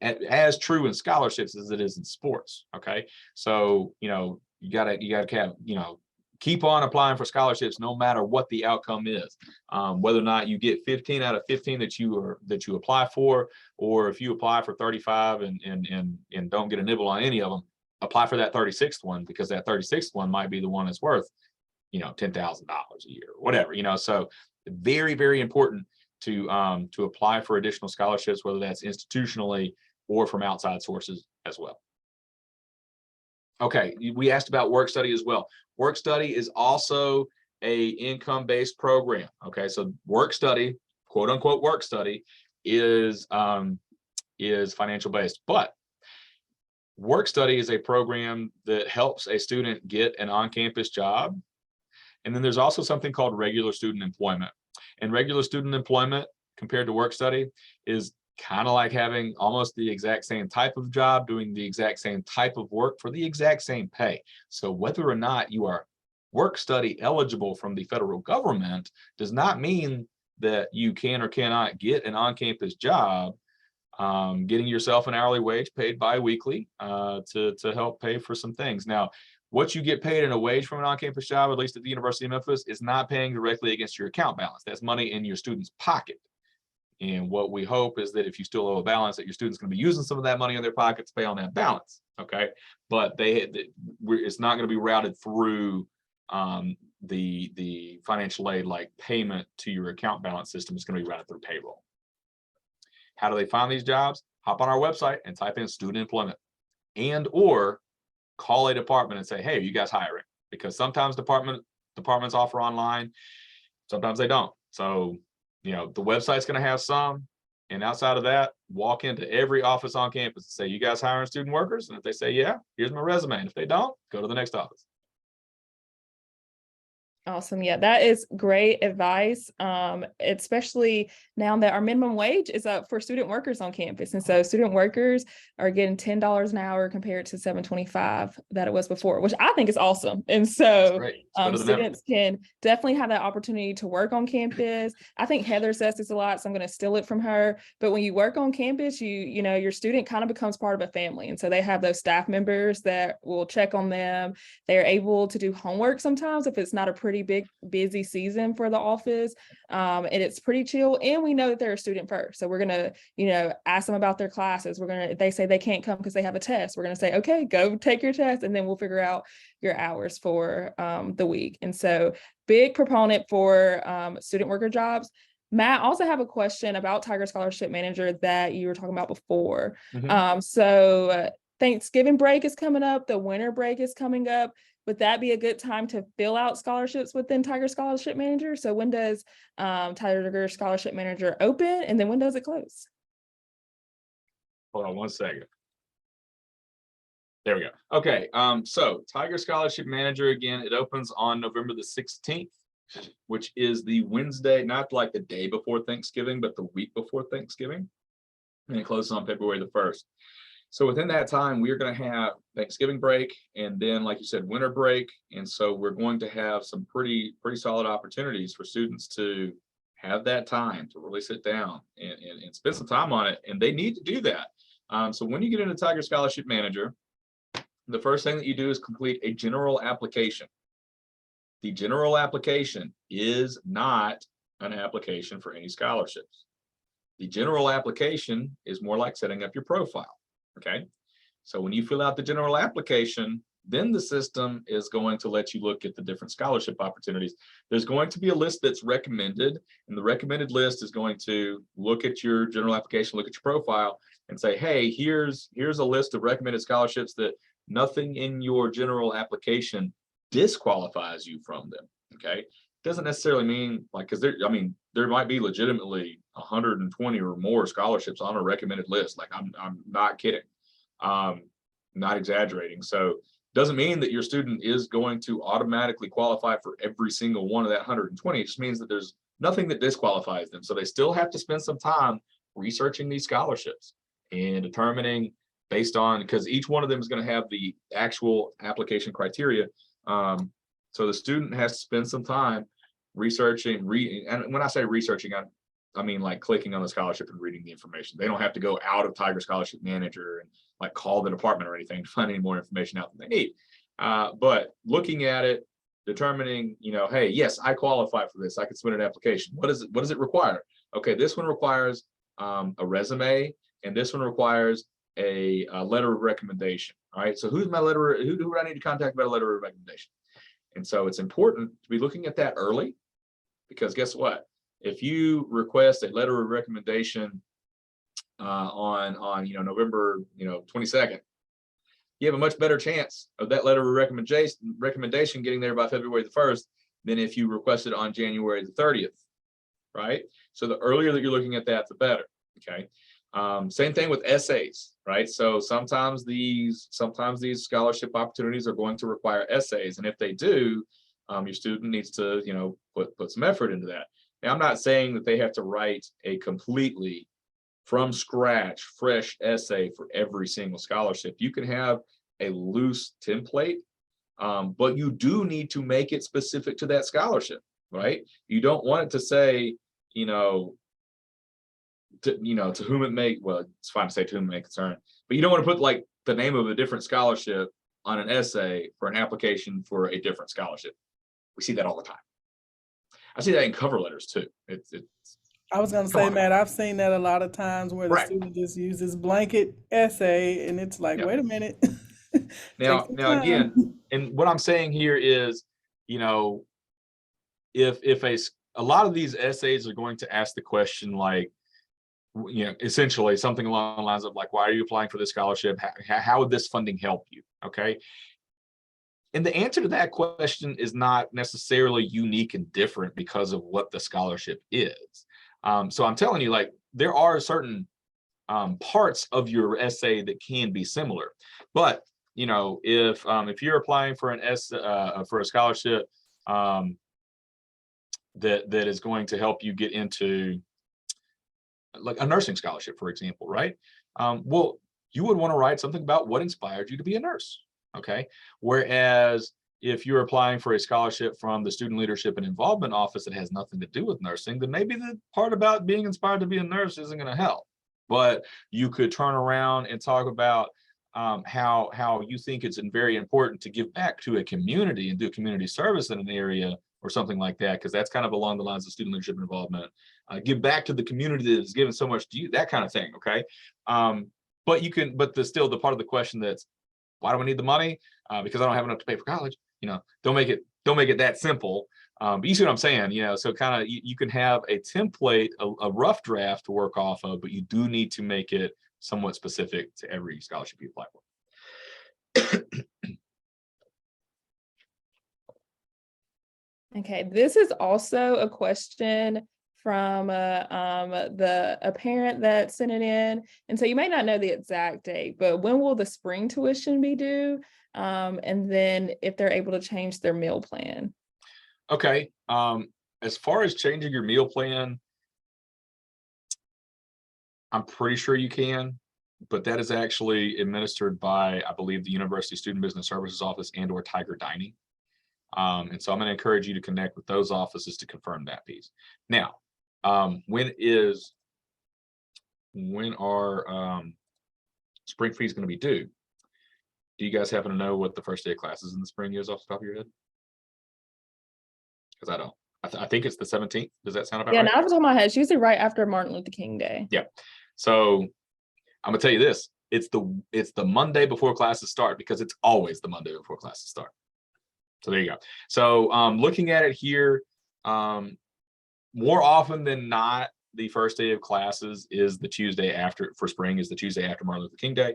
as true in scholarships as it is in sports. Okay, so you gotta have, keep on applying for scholarships no matter what the outcome is, whether or not you get 15 out of 15 that you apply for, or if you apply for 35 and don't get a nibble on any of them, apply for that 36th one, because that 36th one might be the one that's worth $10,000 a year or whatever. So very, very important to apply for additional scholarships, whether that's institutionally or from outside sources as well. Okay, we asked about work study as well. Work study is also a income-based program. Okay, so work study, quote unquote work study, is financial based, but work study is a program that helps a student get an on-campus job. And then there's also something called regular student employment. And regular student employment compared to work study is kind of like having almost the exact same type of job, doing the exact same type of work for the exact same pay. So whether or not you are work study eligible from the federal government does not mean that you can or cannot get an on-campus job, getting yourself an hourly wage paid bi-weekly to help pay for some things. Now, what you get paid in a wage from an on-campus job, at least at the University of Memphis, is not paying directly against your account balance. That's money in your student's pocket. And what we hope is that if you still owe a balance, that your student's going to be using some of that money in their pocket to pay on that balance. Okay, but it's not going to be routed through the financial aid like payment to your account balance system. It's going to be routed through payroll. How do they find these jobs? Hop on our website and type in student employment, or call a department and say, hey, are you guys hiring? Because sometimes departments offer online, sometimes they don't. So the website's going to have some, and outside of that, walk into every office on campus and say, you guys hiring student workers? And if they say, yeah, here's my resume. And if they don't, go to the next office. Awesome. Yeah, that is great advice, especially now that our minimum wage is up for student workers on campus. And so student workers are getting $10 an hour compared to $7.25 that it was before, which I think is awesome. And so students can definitely have that opportunity to work on campus. I think Heather says this a lot, so I'm going to steal it from her. But when you work on campus, your student kind of becomes part of a family. And so they have those staff members that will check on them. They're able to do homework sometimes if it's not a pretty big busy season for the office, and it's pretty chill, and we know that they're a student first, so we're gonna ask them about their classes. If they say they can't come because they have a test, we're gonna say, okay, go take your test, and then we'll figure out your hours for the week. And so big proponent for student worker jobs. Matt, I also have a question about Tiger Scholarship Manager that you were talking about before. So Thanksgiving break is coming up, the winter break is coming up. Would that be a good time to fill out scholarships within Tiger Scholarship Manager? So when does Tiger Scholarship Manager open, and then when does it close? Hold on one second. There we go. Okay, so Tiger Scholarship Manager, again, it opens on November the 16th, which is the Wednesday, not like the day before Thanksgiving, but the week before Thanksgiving. And it closes on February the 1st. So within that time, we are going to have Thanksgiving break, and then, like you said, winter break. And so we're going to have some pretty solid opportunities for students to have that time to really sit down and spend some time on it. And they need to do that. So when you get into Tiger Scholarship Manager, the first thing that you do is complete a general application. The general application is not an application for any scholarships. The general application is more like setting up your profile. Okay, so when you fill out the general application, then the system is going to let you look at the different scholarship opportunities. There's going to be a list that's recommended, and the recommended list is going to look at your general application, look at your profile, and say, hey, here's a list of recommended scholarships that nothing in your general application disqualifies you from them. Okay, doesn't necessarily mean like, because there might be legitimately 120 or more scholarships on a recommended list. Like I'm not kidding, not exaggerating. So doesn't mean that your student is going to automatically qualify for every single one of that 120. It just means that there's nothing that disqualifies them. So they still have to spend some time researching these scholarships and determining based on, because each one of them is going to have the actual application criteria. So the student has to spend some time researching, and when I say researching, I mean, like clicking on the scholarship and reading the information. They don't have to go out of Tiger Scholarship Manager and like call the department or anything to find any more information out that they need. But looking at it, determining, hey, yes, I qualify for this. I can submit an application. What does it require? Okay, this one requires a resume, and this one requires a letter of recommendation. All right. So who do I need to contact about a letter of recommendation? And so it's important to be looking at that early, because guess what? If you request a letter of recommendation on November 22nd, you have a much better chance of that letter of recommendation getting there by February the 1st than if you request it on January the 30th, right? So the earlier that you're looking at that, the better. Okay. Same thing with essays, right? So sometimes these scholarship opportunities are going to require essays, and if they do, your student needs to put some effort into that. Now, I'm not saying that they have to write a completely from scratch fresh essay for every single scholarship. You can have a loose template, but you do need to make it specific to that scholarship, right? You don't want it to say, to whom it may, well, it's fine to say to whom it may concern, but you don't want to put like the name of a different scholarship on an essay for an application for a different scholarship. We see that all the time. I see that in cover letters too. I was going to Come say, on. Matt, I've seen that a lot of times where the Right. student just uses blanket essay, and it's like, Yeah. wait a minute. Now again, and what I'm saying here is, if a lot of these essays are going to ask the question like, essentially something along the lines of like, why are you applying for this scholarship? How would this funding help you? Okay. And the answer to that question is not necessarily unique and different because of what the scholarship is. So I'm telling you, like, there are certain parts of your essay that can be similar. But if you're applying for for a scholarship that is going to help you get into like a nursing scholarship, for example, right? Well, you would want to write something about what inspired you to be a nurse. Okay. Whereas if you're applying for a scholarship from the Student Leadership and Involvement Office that has nothing to do with nursing, then maybe the part about being inspired to be a nurse isn't going to help. But you could turn around and talk about how you think it's very important to give back to a community and do community service in an area or something like that, because that's kind of along the lines of student leadership and involvement. Give back to the community that has given so much to you, that kind of thing. Okay. But still the part of the question that's, why do I need the money? Because I don't have enough to pay for college. Don't make it that simple. But you see what I'm saying? So kind of you can have a template, a rough draft to work off of, but you do need to make it somewhat specific to every scholarship you apply for. Okay, this is also a question from a parent that sent it in, and so you may not know the exact date, but when will the spring tuition be due? And then if they're able to change their meal plan. Okay. As far as changing your meal plan, I'm pretty sure you can, but that is actually administered by, I believe, the University Student Business Services Office and/or Tiger Dining. And so I'm going to encourage you to connect with those offices to confirm that piece. Now, when are spring fees going to be due? Do you guys happen to know what the first day of classes in the spring is off the top of your head? Because I don't. I think it's the 17th. Does that sound about Yeah, right? now off the top of my head, it's usually right after Martin Luther King Day. Yeah. So I'm gonna tell you this: it's the Monday before classes start, because it's always the Monday before classes start. So there you go. So looking at it here, more often than not, the first day of classes is the Tuesday after, for spring, is the Tuesday after Martin Luther King Day.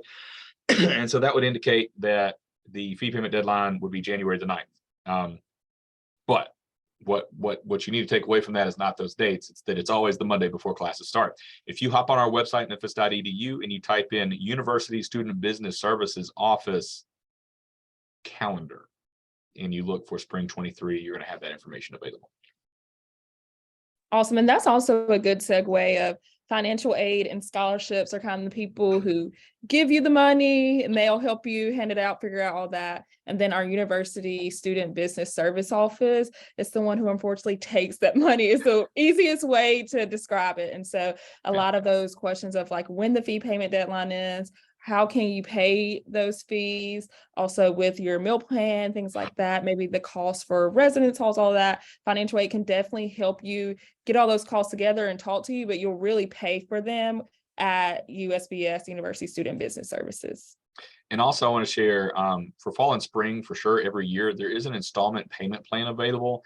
And so that would indicate that the fee payment deadline would be January the 9th. But what you need to take away from that is not those dates. It's that it's always the Monday before classes start. If you hop on our website, memphis.edu, and you type in University Student Business Services Office calendar, and you look for spring 23, you're going to have that information available. Awesome. And that's also a good segue of financial aid and scholarships are kind of the people who give you the money and they'll help you hand it out, figure out all that. And then our university student business service office is the one who unfortunately takes that money. Is the easiest way to describe it. And so a lot of those questions of like when the fee payment deadline is, how can you pay those fees? Also with your meal plan, things like that, maybe the cost for residence halls, all that. Financial aid can definitely help you get all those costs together and talk to you, but you'll really pay for them at USBS, University Student Business Services. And also I want to share for fall and spring, for sure, every year, there is an installment payment plan available.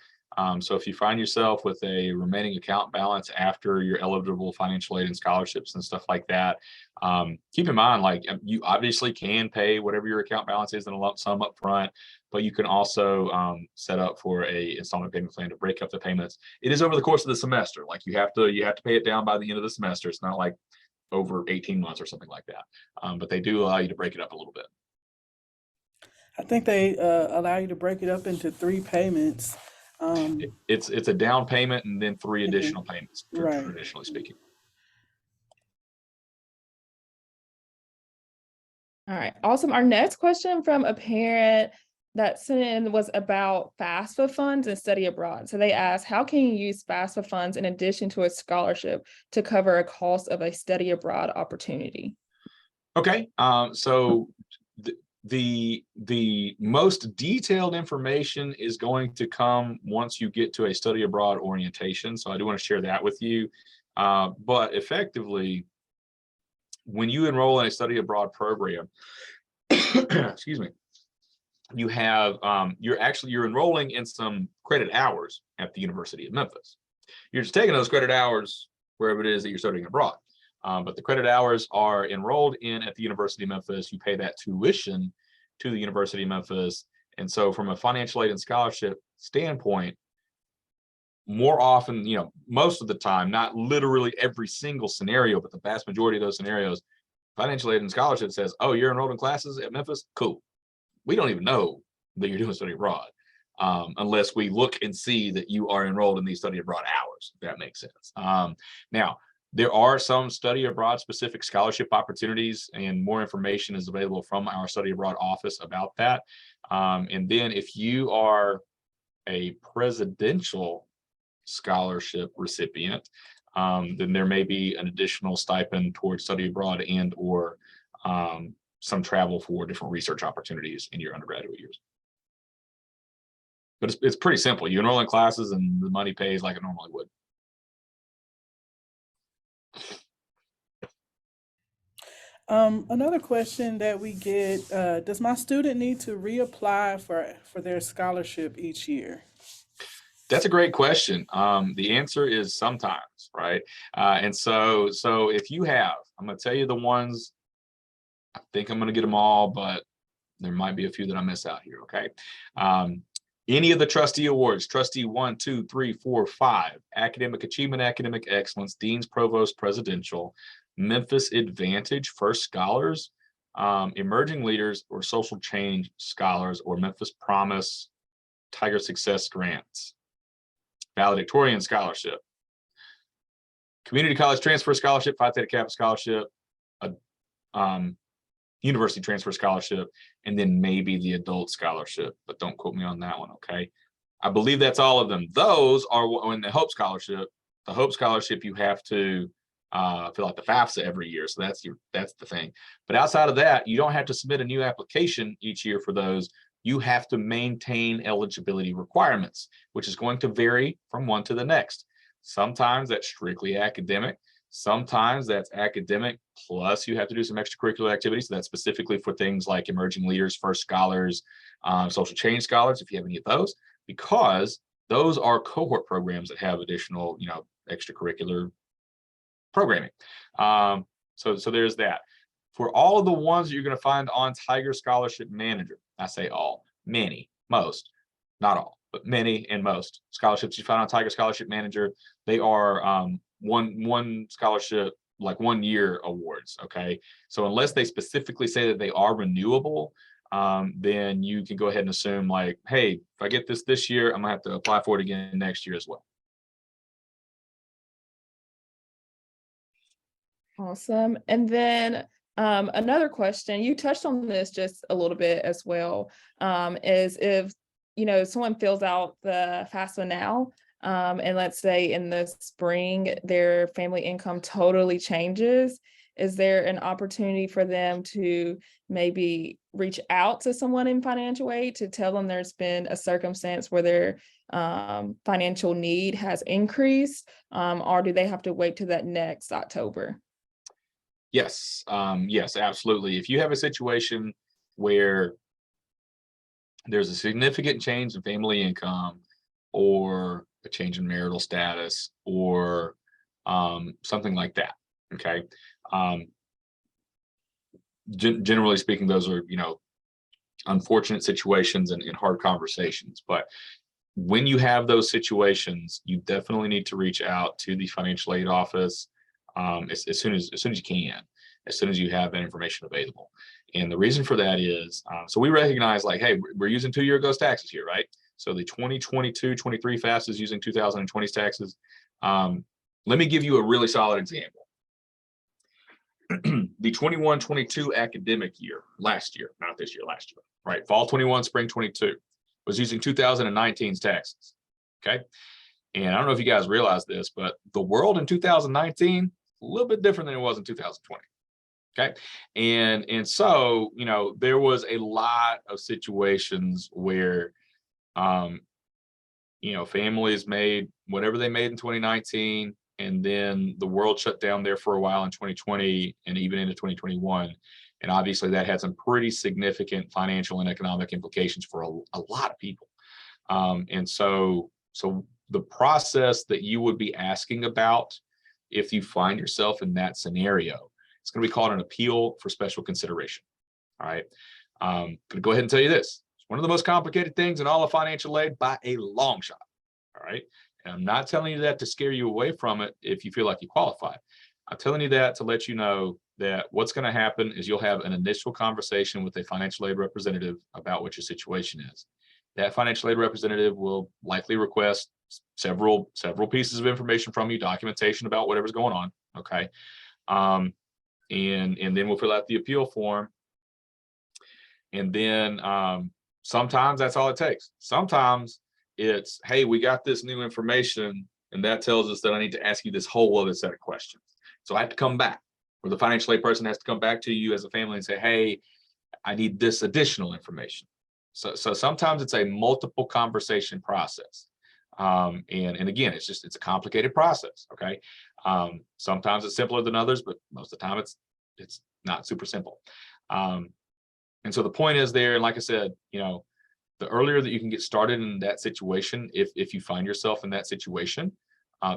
So if you find yourself with a remaining account balance after your eligible financial aid and scholarships and stuff like that, keep in mind, like you obviously can pay whatever your account balance is in a lump sum up front, but you can also set up for a installment payment plan to break up the payments. It is over the course of the semester. Like you have to pay it down by the end of the semester. It's not like over 18 months or something like that. But they do allow you to break it up a little bit. I think they allow you to break it up into 3 payments. It's a down payment and then 3 additional payments, Right. traditionally speaking. All right, awesome. Our next question from a parent that sent in was about FAFSA funds and study abroad. So they asked, how can you use FAFSA funds in addition to a scholarship to cover a cost of a study abroad opportunity? Okay, so the most detailed information is going to come once you get to a study abroad orientation. So I do want to share that with you. But effectively, when you enroll in a study abroad program, excuse me, you have you're enrolling in some credit hours at the University of Memphis. You're just taking those credit hours wherever it is that you're studying abroad. But the credit hours are enrolled in at the University of Memphis. You pay that tuition to the University of Memphis. And so from a financial aid and scholarship standpoint, more often, most of the time, not literally every single scenario, but the vast majority of those scenarios, financial aid and scholarship says, oh, you're enrolled in classes at Memphis? Cool. We don't even know that you're doing study abroad unless we look and see that you are enrolled in these study abroad hours, if that makes sense. Now, there are some study abroad specific scholarship opportunities, and more information is available from our study abroad office about that. And then if you are a presidential scholarship recipient, then there may be an additional stipend towards study abroad and or some travel for different research opportunities in your undergraduate years. But it's pretty simple. You enroll in classes and the money pays like it normally would. Another question that we get, does my student need to reapply for their scholarship each year? That's a great question. The answer is sometimes, right? And so if you have, I'm going to tell you the ones, I think I'm going to get them all, but there might be a few that I miss out here, okay? Any of the trustee awards, trustee 1, 2, 3, 4, 5, academic achievement, academic excellence, dean's, provost, presidential, Memphis Advantage, First Scholars, Emerging Leaders or Social Change Scholars, or Memphis Promise, Tiger Success Grants, Valedictorian Scholarship, Community College Transfer Scholarship, Phi Theta Kappa Scholarship, University Transfer Scholarship, and then maybe the Adult Scholarship, but don't quote me on that one, okay? I believe that's all of them. Those are in the Hope Scholarship. The Hope Scholarship, you have to fill out the FAFSA every year, so that's the thing. But outside of that, you don't have to submit a new application each year for those. You have to maintain eligibility requirements, which is going to vary from one to the next. Sometimes that's strictly academic. Sometimes that's academic, plus you have to do some extracurricular activities. So that's specifically for things like Emerging Leaders, First Scholars, Social Change Scholars, if you have any of those, because those are cohort programs that have additional, extracurricular programming. So there's that. For all of the ones that you're going to find on Tiger Scholarship Manager, I say all, many, most, not all, but many and most scholarships you find on Tiger Scholarship Manager, they are one scholarship, like 1 year awards. Okay, so unless they specifically say that they are renewable, then you can go ahead and assume like, hey, if I get this year, I'm gonna have to apply for it again next year as well. Awesome. And then another question, you touched on this just a little bit as well, is if, someone fills out the FAFSA now, and let's say in the spring, their family income totally changes, is there an opportunity for them to maybe reach out to someone in financial aid to tell them there's been a circumstance where their financial need has increased, or do they have to wait to that next October? Yes, yes, absolutely. If you have a situation where there's a significant change in family income or a change in marital status or something like that, okay? Um, generally speaking, those are, unfortunate situations and hard conversations. But when you have those situations, you definitely need to reach out to the financial aid office as soon as you can, as soon as you have that information available. And the reason for that is, so we recognize like, hey, we're using 2 year ago's taxes here, right? So the 2022-23 FAFSA is using 2020's taxes. Let me give you a really solid example. The 21-22 academic year, last year, not this year, last year, right? Fall 21, spring 22 was using 2019's taxes, okay? And I don't know if you guys realize this, but the world in 2019, a little bit different than it was in 2020. Okay. And so, there was a lot of situations where, families made whatever they made in 2019, and then the world shut down there for a while in 2020 and even into 2021. And obviously that had some pretty significant financial and economic implications for a lot of people. And so the process that you would be asking about if you find yourself in that scenario, it's going to be called an appeal for special consideration. All right. I'm going to go ahead and tell you this. It's one of the most complicated things in all of financial aid by a long shot. All right. And I'm not telling you that to scare you away from it if you feel like you qualify. I'm telling you that to let you know that what's going to happen is you'll have an initial conversation with a financial aid representative about what your situation is. That financial aid representative will likely request several pieces of information from you, documentation about whatever's going on. Okay. And then we'll fill out the appeal form. And then sometimes that's all it takes. Sometimes it's, hey, we got this new information, and that tells us that I need to ask you this whole other set of questions. So I have to come back, or the financial aid person has to come back to you as a family and say, hey, I need this additional information. So sometimes it's a multiple conversation process. And again, it's a complicated process. Okay. Sometimes it's simpler than others, but most of the time it's not super simple. And so the point is there, and like I said, the earlier that you can get started in that situation, if you find yourself in that situation,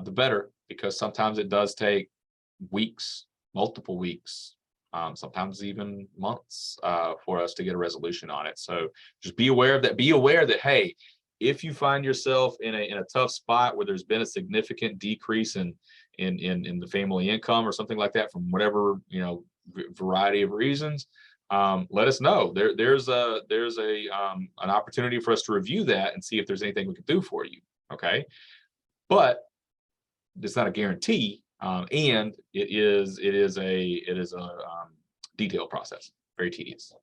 the better, because sometimes it does take weeks, multiple weeks, sometimes even months for us to get a resolution on it. So just be aware of that. Be aware that, hey, if you find yourself in a tough spot where there's been a significant decrease in the family income or something like that from whatever variety of reasons, let us know. There's an opportunity for us to review that and see if there's anything we can do for you. Okay, but it's not a guarantee, and it is a detailed process, very tedious.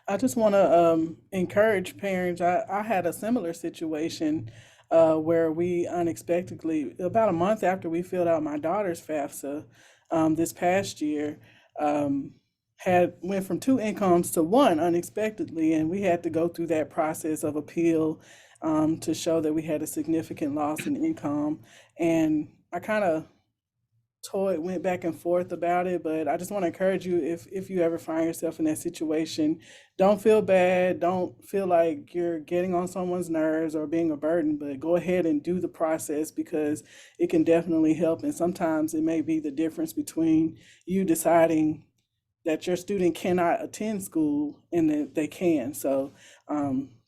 I just want to encourage parents. I had a similar situation where we unexpectedly, about a month after we filled out my daughter's FAFSA this past year, had went from two incomes to one unexpectedly, and we had to go through that process of appeal to show that we had a significant loss in income. And I kind of went back and forth about it, but I just want to encourage you, if you ever find yourself in that situation, don't feel bad, don't feel like you're getting on someone's nerves or being a burden, but go ahead and do the process, because it can definitely help. And sometimes it may be the difference between you deciding that your student cannot attend school and that they can. So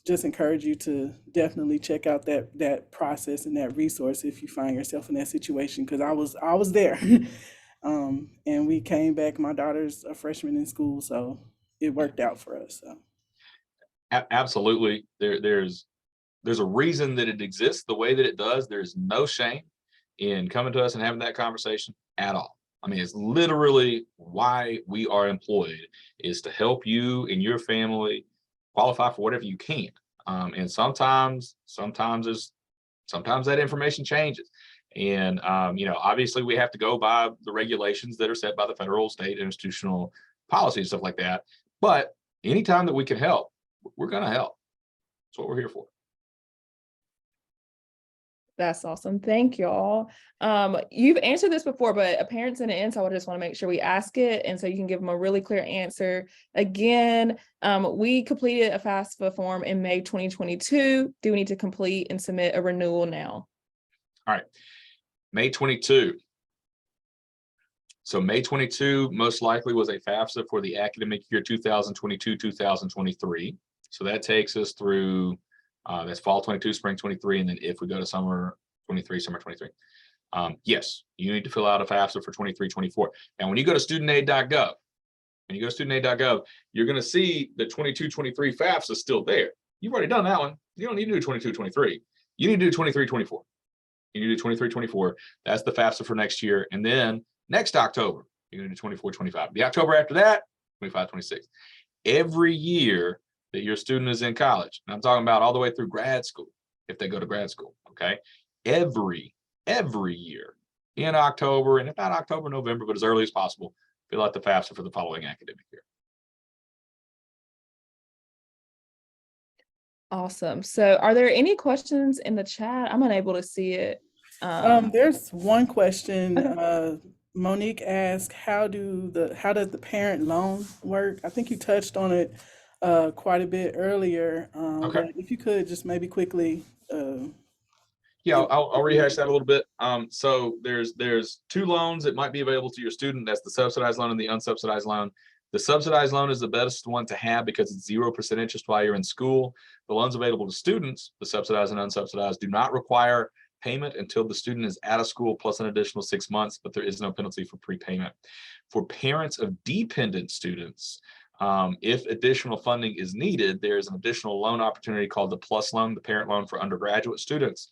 just encourage you to definitely check out that process and that resource if you find yourself in that situation, because I was there. And we came back. My daughter's a freshman in school, so it worked out for us. So. Absolutely. There's a reason that it exists the way that it does. There's no shame in coming to us and having that conversation at all. I mean, it's literally why we are employed, is to help you and your family qualify for whatever you can. And sometimes that information changes. And obviously we have to go by the regulations that are set by the federal, state, institutional policy and stuff like that. But anytime that we can help, we're going to help. That's what we're here for. That's awesome. Thank y'all. You've answered this before, but a parent's in the end, so I just want to make sure we ask it. And so you can give them a really clear answer. Again, we completed a FAFSA form in May 2022. Do we need to complete and submit a renewal now? All right. May 22. So May 22 most likely was a FAFSA for the academic year 2022-2023. So that takes us through that's fall 22, spring 23, and then if we go to summer 23, summer 23. Yes, you need to fill out a FAFSA for 23-24. And when you go to studentaid.gov, you're going to see the 22-23 FAFSA still there. You've already done that one. You don't need to do 22-23. You need to do 23-24. You need to do 23-24. That's the FAFSA for next year. And then next October, you're going to do 24-25. The October after that, 25-26. Every year that your student is in college, and I'm talking about all the way through grad school, if they go to grad school, okay? Every year in October, and if not October, November, but as early as possible, fill out the FAFSA for the following academic year. Awesome. So are there any questions in the chat? I'm unable to see it. There's one question. Okay. Monique asked, how does the parent loan work? I think you touched on it quite a bit earlier. Okay. But if you could just maybe quickly. Yeah, I'll rehash that a little bit. So there's two loans that might be available to your student. That's the subsidized loan and the unsubsidized loan. The subsidized loan is the best one to have because it's 0% interest while you're in school. The loans available to students, the subsidized and unsubsidized, do not require payment until the student is out of school plus an additional 6 months, but there is no penalty for prepayment. For parents of dependent students, if additional funding is needed, there's an additional loan opportunity called the PLUS loan, the parent loan for undergraduate students.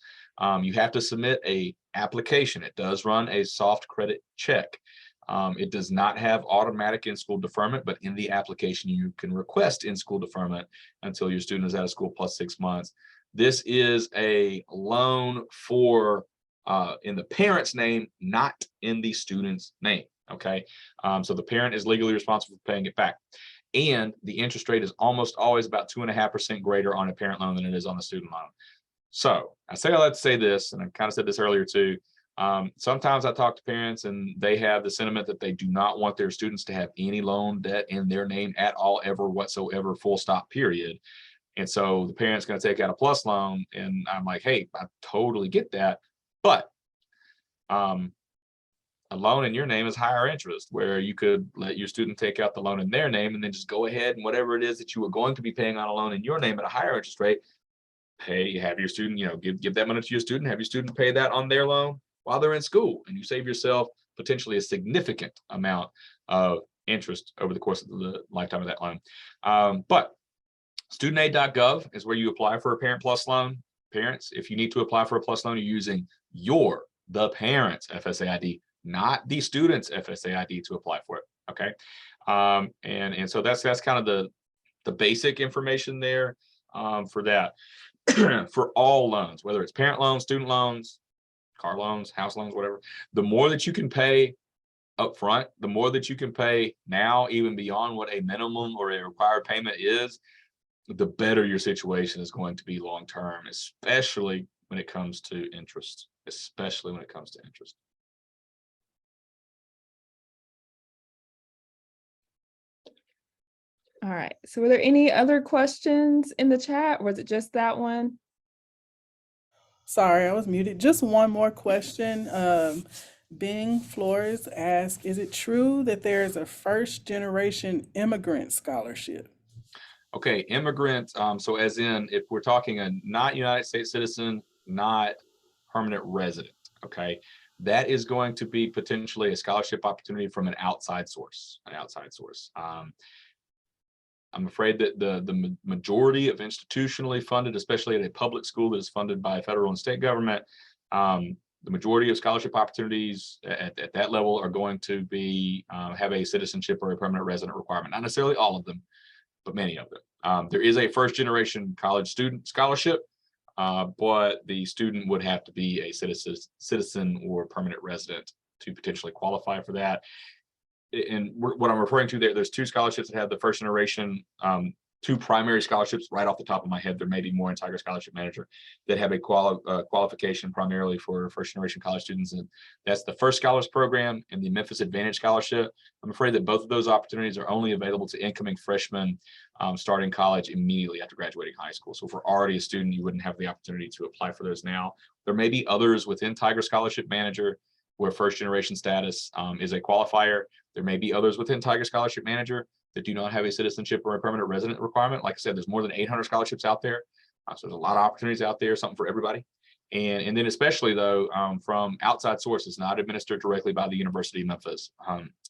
You have to submit an application. It does run a soft credit check. It does not have automatic in-school deferment, but in the application, you can request in-school deferment until your student is out of school plus 6 months. This is a loan for in the parent's name, not in the student's name. Okay, so the parent is legally responsible for paying it back. And the interest rate is almost always about 2.5% greater on a parent loan than it is on a student loan. So I say I like to say this, and I kind of said this earlier too. Sometimes I talk to parents and they have the sentiment that they do not want their students to have any loan debt in their name at all, ever, whatsoever, full stop, period. And so the parent's going to take out a PLUS loan, and I'm like, hey, I totally get that, but a loan in your name is higher interest, where you could let your student take out the loan in their name and then just go ahead and whatever it is that you were going to be paying on a loan in your name at a higher interest rate, have your student, give that money to your student, have your student pay that on their loan while they're in school, and you save yourself potentially a significant amount of interest over the course of the lifetime of that loan. But studentaid.gov is where you apply for a Parent Plus loan. Parents, if you need to apply for a plus loan, you're using the parent's FSA ID, not the student's FSA ID to apply for it. Okay. And so that's kind of the basic information there for that. For all loans, whether it's parent loans, student loans, car loans, house loans, whatever, the more that you can pay up front, the more that you can pay now, even beyond what a minimum or a required payment is, the better your situation is going to be long term, especially when it comes to interest, All right. So were there any other questions in the chat, or was it just that one? Sorry, I was muted. Just one more question. Bing Flores asked, is it true that there is a first generation immigrant scholarship? Okay, immigrant, so as in, if we're talking a not United States citizen, not permanent resident, okay, that is going to be potentially a scholarship opportunity from an outside source, I'm afraid that the majority of institutionally funded, especially at a public school that is funded by federal and state government, The majority of scholarship opportunities at that level are going to be have a citizenship or a permanent resident requirement. Not necessarily all of them, but many of them. There is a first generation college student scholarship, but the student would have to be a citizen or permanent resident to potentially qualify for that. And what I'm referring to there's two scholarships that have the first generation, two primary scholarships right off the top of my head. There may be more in Tiger Scholarship Manager that have a qualification primarily for first generation college students. And that's the First Scholars Program and the Memphis Advantage Scholarship. I'm afraid that both of those opportunities are only available to incoming freshmen starting college immediately after graduating high school. So if we're already a student, you wouldn't have the opportunity to apply for those now. There may be others within Tiger Scholarship Manager where first generation status is a qualifier. There may be others within Tiger Scholarship Manager that do not have a citizenship or a permanent resident requirement. Like I said, there's more than 800 scholarships out there. So there's a lot of opportunities out there, something for everybody. And then especially though, from outside sources, not administered directly by the University of Memphis.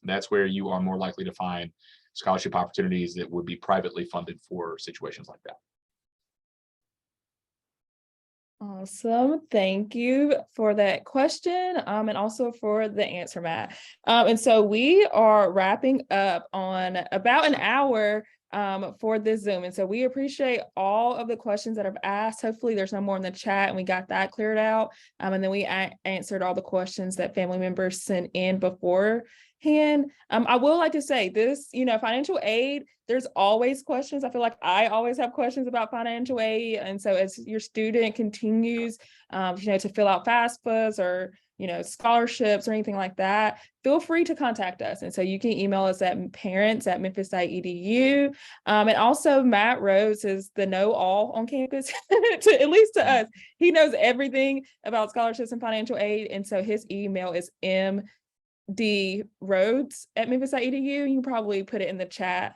That's where you are more likely to find scholarship opportunities that would be privately funded for situations like that. Awesome. Thank you for that question, and also for the answer, Matt. And so we are wrapping up on about an hour for this Zoom. And so we appreciate all of the questions that I've asked. Hopefully there's no more in the chat and we got that cleared out. And then we answered all the questions that family members sent in beforehand. I will like to say this, financial aid, there's always questions. I feel like I always have questions about financial aid. And so as your student continues, to fill out FAFSAs or, scholarships or anything like that, feel free to contact us. And so you can email us at parents@memphis.edu. And also Matt Rhodes is the know-all on campus, at least to us. He knows everything about scholarships and financial aid. And so his email is mdrhodes@memphis.edu. You can probably put it in the chat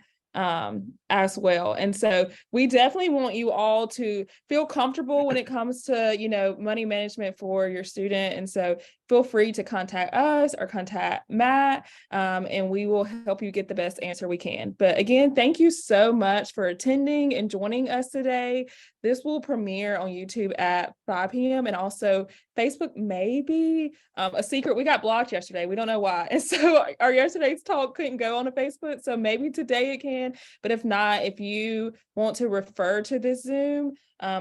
as well. And so we definitely want you all to feel comfortable when it comes to, money management for your student. And so feel free to contact us or contact Matt, and we will help you get the best answer we can. But again, thank you so much for attending and joining us today. This will premiere on YouTube at 5 p.m. and also Facebook, maybe a secret. We got blocked yesterday. We don't know why. And so our yesterday's talk couldn't go on to Facebook. So maybe today it can. But if not, if you want to refer to this Zoom,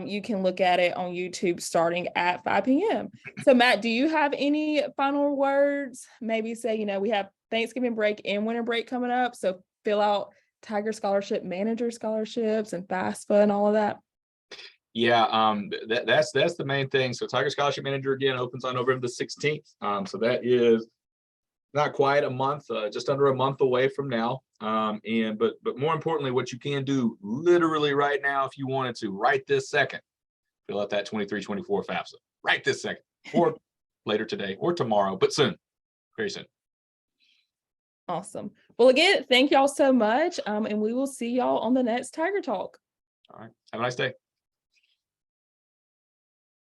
you can look at it on YouTube starting at 5 p.m. So Matt, do you have any final words? Maybe say, we have Thanksgiving break and winter break coming up. So fill out Tiger Scholarship Manager scholarships and FAFSA and all of that. Yeah, that's the main thing. So Tiger Scholarship Manager again opens on November the 16th. So that is not quite a month, just under a month away from now. But more importantly, what you can do literally right now, if you wanted to, right this second, fill out that 23-24 FAFSA right this second, or later today or tomorrow, but soon, very soon. Awesome. Well, again, thank y'all so much. And we will see y'all on the next Tiger Talk. All right. Have a nice day.